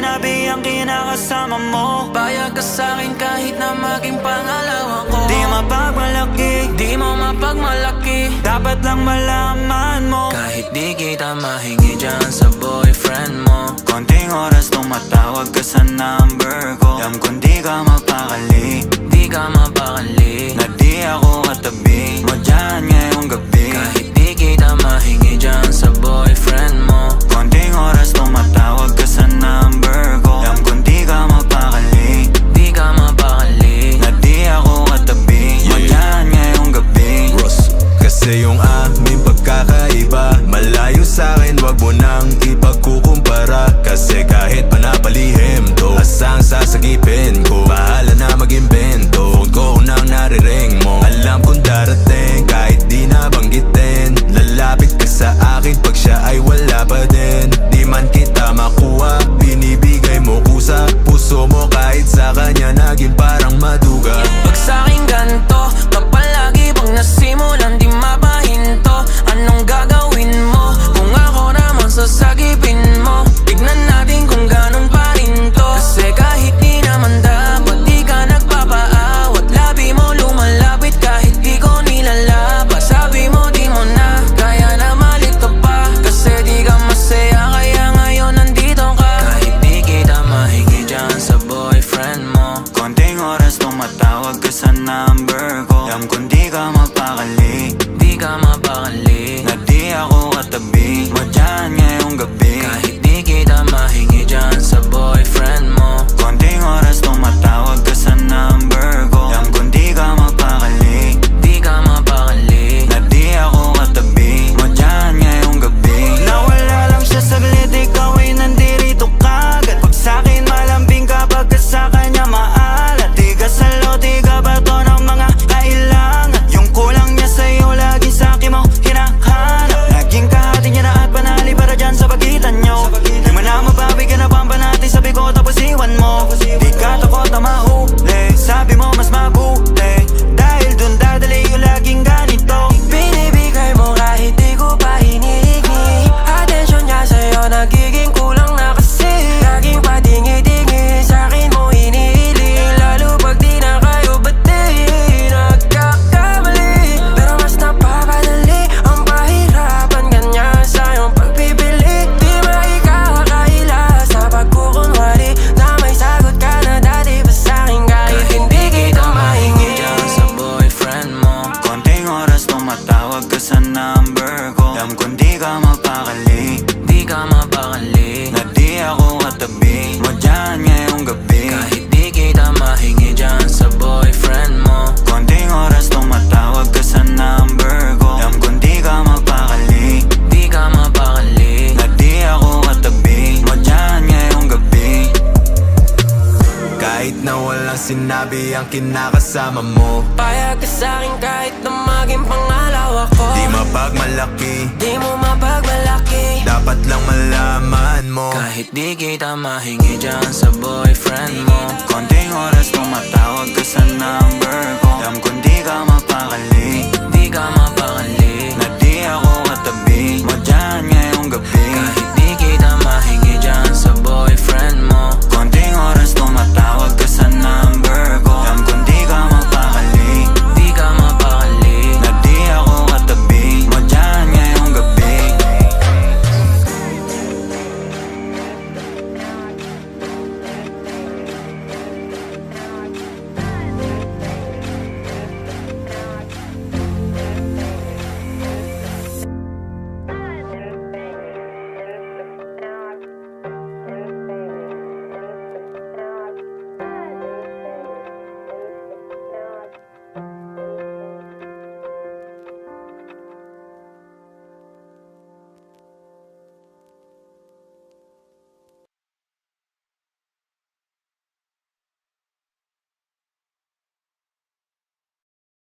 sinabi ang kinakasama mo. Payag ka sa'kin kahit na maging pangalawa ko. Di mapagmalaki, di mo mapagmalaki. dapat lang malaman mo. Kahit di kita mahingi dyan sa boyfriend mo. Konting oras tumatawag ka sa number ko. Alam kong di ka mapakali, Di ka mapakali. na di ako katabi mo dyan ngayong gabi. Kahit di kita mahingi dyan sa boyfriend mo. Konting oras tumatawag ka sa number ko. Alam kong di ka mapakali, Di ka mapakali. na di ako katabi mo dyan ngayong gabi. Ross, kasi yung aming pagkakaiba malayo sa'kin, wag mo nang ipagkukumpara. Kasi kahit panapalihim to, asang sasagipin ko, bahala na mag-invento. Phone ko nang nariring mo, alam kong darating kahit di nabanggitin. Lalapit ka sa akin pag siya ay wala pa din. Di man kita makuha, binibigay mo kusa. Puso mo kahit sa kanya naging parang maduga. Pag sa'kin ganto, kapalagi bang nasimulan di mapahinto. Anong gagawin mo kung ako naman sasagipin mo? Tignan natin kung ganun pa rin to. Kasi kahit di naman dapat di ka nagpapaawat. Labi mo lumalapit kahit di ko nilalabas. Sabi mo di mo na kaya na malito pa. Kasi di ka masaya kaya ngayon nandito ka. Kahit di kita mahingi dyan sa boyfriend mo. Konting oras tumatawag ka sa number ko. Alam kong di ka mapakali, Di ka mapakali. na di ako katabi mo dyan ngayong gabi. Kahit di kita mahingi dyan sa boyfriend mo. Konting oras tumatawag ka sa number ko. Alam kong di ka mapakali, Di ka mapakali. na di ako katabi mo dyan ngayong gabi. Nawala lang siya saglit, ikaw ay nandirito kagad. Pag sa'kin malambing kapag ka sa kanya maalat. Di ka salo, di ka bato ng mga kailangan. Yung kulang niya sa'yo, lagi sa'kin mo hinahanap. Naging kahati niya na at panali para dyan sa pagitan nyo. Di mo na mabawi, kinapampan natin sabi ko tapos iwan mo. Di ka takot na mahuli, sabi mo mas mabuti. Dahil dun dadali yung laging ganito. Binibigay mo kahit di ko pa hinihingi. Atensyon niya sa'yo nagiging kulang na kasi. Laging patingi-tingi sa'kin mo hinihiling. Lalo pag di na kayo bati. Nagkakamali pero mas napapadali ang pahirapan kanya sa iyong pagpipili. Di maikakakaila sa pagkukunwari na may sagot ka na dati pa sa'kin. Kahit hindi kita mahingi dyan sa boyfriend mo. Konting oras tumatawag ka sa number ko. Alam kong di ka mapakali, Di ka mapakali. na di ako katabi mo dyan ngayong gabi. Kahit di kita mahingi dyan sa boyfriend mo. Konting oras tumatawag ka sa number ko. Alam kong di ka mapakali, Di ka mapakali. na di ako katabi mo dyan ngayong gabi. Kahit na walang sinabi ang kinakasama mo, Payag ka sa'kin kahit na maging pangalawa ko. di mapagmalaki, Di mo mapagmalaki. dapat lang malaman mo. Kahit di kita mahingi dyan sa boyfriend mo. Konting oras tumatawag ka sa number ko. Alam kong di ka mapakali, Di ka